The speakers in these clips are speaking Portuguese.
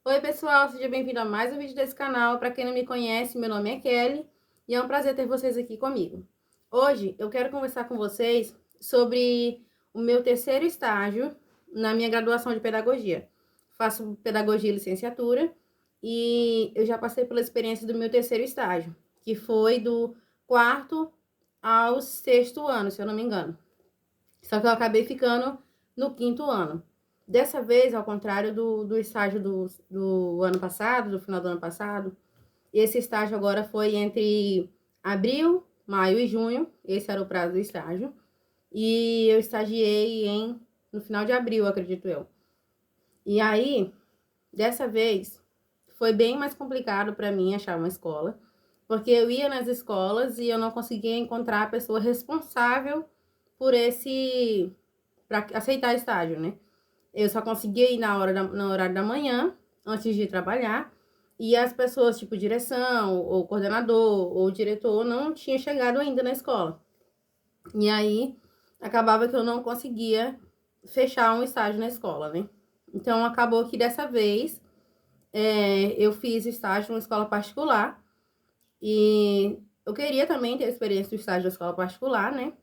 Oi pessoal, seja bem-vindo a mais um vídeo desse canal. Para quem não me conhece, meu nome é Kelly e é um prazer ter vocês aqui comigo. Hoje eu quero conversar com vocês sobre o meu terceiro estágio na minha graduação de pedagogia. Faço pedagogia e licenciatura e eu já passei pela experiência do meu terceiro estágio, que foi do quarto ao sexto ano, se eu não me engano. Só que eu acabei ficando no quinto ano. Dessa vez, ao contrário do estágio do ano passado, do final do ano passado, esse estágio agora foi entre abril, maio e junho. Esse era o prazo do estágio. E eu estagiei no final de abril, acredito eu. E aí, dessa vez, foi bem mais complicado para mim achar uma escola, porque eu ia nas escolas e eu não conseguia encontrar a pessoa responsável por para aceitar estágio, né? Eu só conseguia ir no horário da manhã, antes de trabalhar, e as pessoas, tipo direção, ou coordenador, ou diretor, não tinham chegado ainda na escola. E aí, acabava que eu não conseguia fechar um estágio na escola, né? Então, acabou que dessa vez, eu fiz estágio numa escola particular, e eu queria também ter a experiência do estágio na escola particular, né?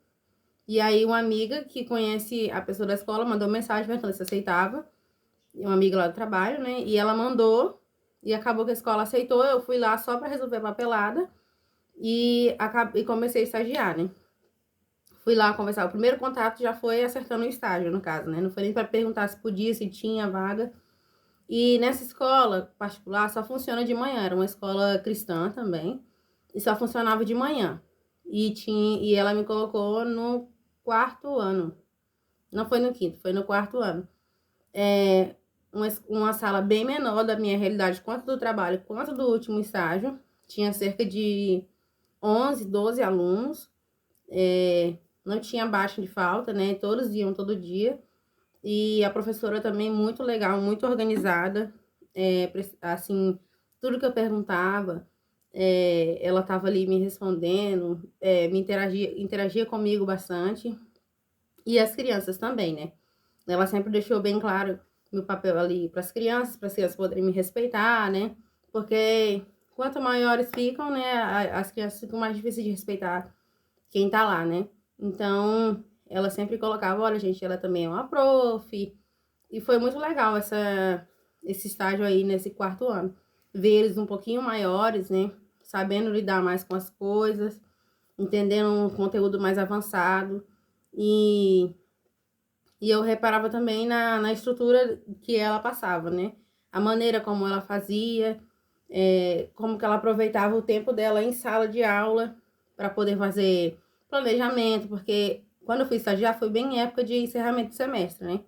E aí, uma amiga que conhece a pessoa da escola mandou mensagem perguntando se aceitava. Uma amiga lá do trabalho, né? E ela mandou, e acabou que a escola aceitou. Eu fui lá só para resolver a papelada e comecei a estagiar, né? Fui lá conversar. O primeiro contato já foi acertando o estágio, no caso, né? Não foi nem para perguntar se podia, se tinha vaga. E nessa escola particular só funciona de manhã. Era uma escola cristã também. E só funcionava de manhã. E ela me colocou no quarto ano. Não foi no quinto, foi no quarto ano. Uma sala bem menor da minha realidade, quanto do trabalho, quanto do último estágio. Tinha cerca de 11, 12 alunos. Não tinha baixa de falta, né? Todos iam todo dia. E a professora também muito legal, muito organizada. Assim, tudo que eu perguntava, ela estava ali me respondendo, interagia comigo bastante. E as crianças também, né? Ela sempre deixou bem claro meu papel ali para as crianças poderem me respeitar, né? Porque quanto maiores ficam, né, as crianças ficam mais difíceis de respeitar quem tá lá, né? Então, ela sempre colocava, olha, gente, ela também é uma prof. E foi muito legal esse estágio aí nesse quarto ano. Ver eles um pouquinho maiores, né? Sabendo lidar mais com as coisas, entendendo um conteúdo mais avançado. E eu reparava também na estrutura que ela passava, né? A maneira como ela fazia, como que ela aproveitava o tempo dela em sala de aula para poder fazer planejamento, porque quando eu fui estagiar foi bem em época de encerramento de semestre, né?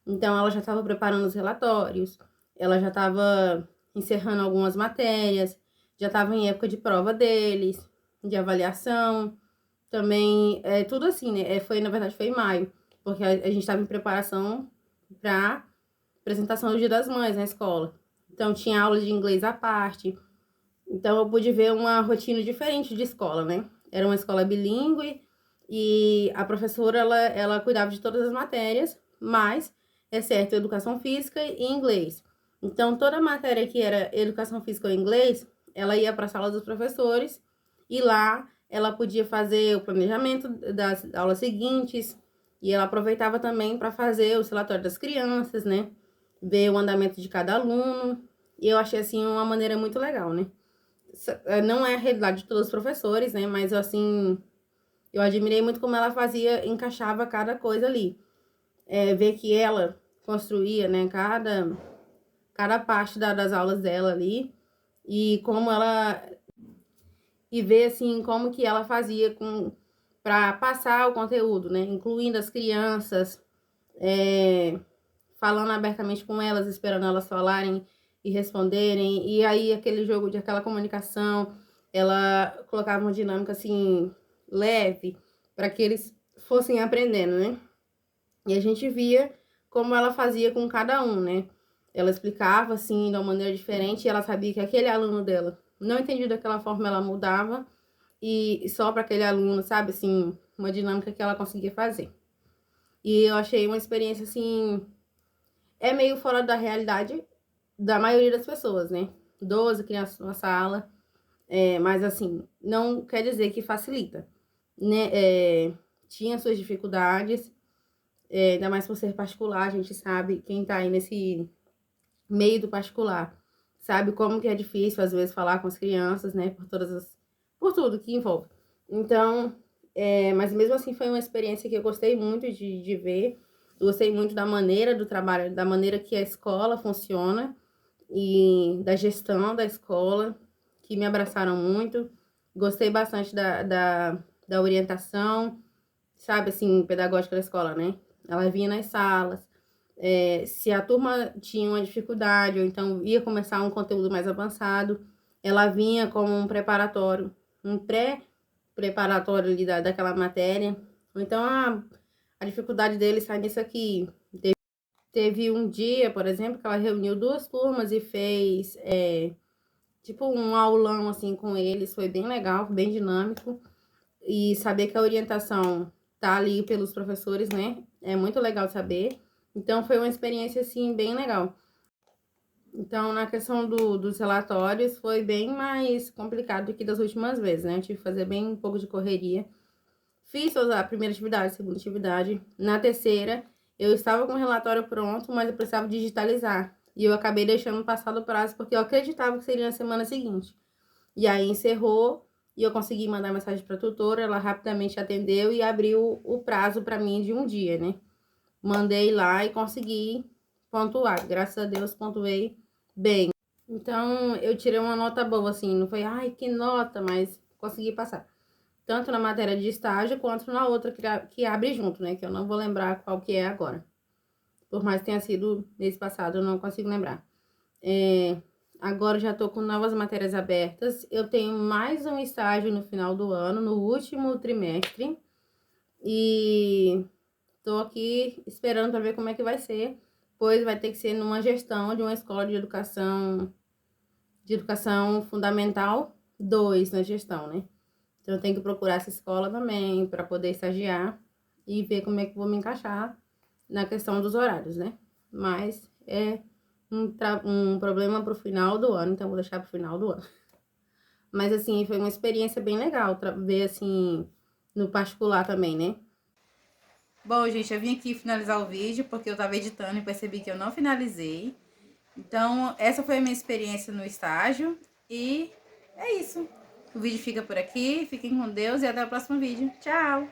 Então ela já estava preparando os relatórios, ela já estava encerrando algumas matérias, já estava em época de prova deles, de avaliação, também, tudo assim, né? Na verdade, foi em maio, porque a gente estava em preparação para apresentação do Dia das Mães na escola. Então, tinha aula de inglês à parte. Então, eu pude ver uma rotina diferente de escola, né? Era uma escola bilíngue e a professora, ela cuidava de todas as matérias, mas, exceto educação física e inglês. Então, toda matéria que era educação física ou inglês, ela ia para a sala dos professores e lá ela podia fazer o planejamento das aulas seguintes e ela aproveitava também para fazer os relatórios das crianças, né? Ver o andamento de cada aluno. E eu achei, assim, uma maneira muito legal, né? Não é a realidade de todos os professores, né? Mas, assim, eu admirei muito como ela fazia, encaixava cada coisa ali. Ver que ela construía, né? Cada parte das aulas dela ali. E como ela e ver assim como que ela fazia para passar o conteúdo, né? Incluindo as crianças, falando abertamente com elas, esperando elas falarem e responderem. E aí aquele jogo de aquela comunicação, ela colocava uma dinâmica assim leve para que eles fossem aprendendo, né? E a gente via como ela fazia com cada um, né? Ela explicava assim de uma maneira diferente e ela sabia que aquele aluno dela não entendia daquela forma, ela mudava e só para aquele aluno, sabe, assim, uma dinâmica que ela conseguia fazer. E eu achei uma experiência, assim, é meio fora da realidade da maioria das pessoas, né? 12 crianças numa sala, mas assim, não quer dizer que facilita, né? Tinha suas dificuldades, ainda mais por ser particular, a gente sabe, quem tá aí nesse meio do particular, sabe como que é difícil, às vezes, falar com as crianças, né? Por tudo que envolve. Então, mas mesmo assim foi uma experiência que eu gostei muito de ver. Eu gostei muito da maneira do trabalho, da maneira que a escola funciona e da gestão da escola, que me abraçaram muito. Gostei bastante da orientação, sabe, assim, pedagógica da escola, né? Ela vinha nas salas, se a turma tinha uma dificuldade, ou então ia começar um conteúdo mais avançado, ela vinha como um preparatório, um pré-preparatório ali daquela matéria. Ou então, a dificuldade dele sai nisso aqui. Teve um dia, por exemplo, que ela reuniu duas turmas e fez, tipo, um aulão, assim, com eles. Foi bem legal, bem dinâmico. E saber que a orientação tá ali pelos professores, né? É muito legal saber. Então, foi uma experiência, assim, bem legal. Então, na questão dos relatórios, foi bem mais complicado do que das últimas vezes, né? Eu tive que fazer bem um pouco de correria. Fiz a primeira atividade, a segunda atividade. Na terceira, eu estava com o relatório pronto, mas eu precisava digitalizar. E eu acabei deixando passar do prazo, porque eu acreditava que seria na semana seguinte. E aí encerrou, e eu consegui mandar mensagem para a tutora, ela rapidamente atendeu e abriu o prazo para mim de um dia, né? Mandei lá e consegui pontuar. Graças a Deus, pontuei bem. Então, eu tirei uma nota boa, assim, não foi, ai, que nota, mas consegui passar. Tanto na matéria de estágio, quanto na outra que abre junto, né? Que eu não vou lembrar qual que é agora. Por mais que tenha sido mês passado, eu não consigo lembrar. Agora já tô com novas matérias abertas. Eu tenho mais um estágio no final do ano, no último trimestre. E tô aqui esperando para ver como é que vai ser. Pois vai ter que ser numa gestão de uma escola de educação fundamental 2 na gestão, né? Então, eu tenho que procurar essa escola também para poder estagiar e ver como é que vou me encaixar na questão dos horários, né? Mas é um problema pro final do ano, então vou deixar pro final do ano. Mas, assim, foi uma experiência bem legal ver, assim, no particular também, né? Bom, gente, eu vim aqui finalizar o vídeo porque eu tava editando e percebi que eu não finalizei. Então, essa foi a minha experiência no estágio e é isso. O vídeo fica por aqui, fiquem com Deus e até o próximo vídeo. Tchau!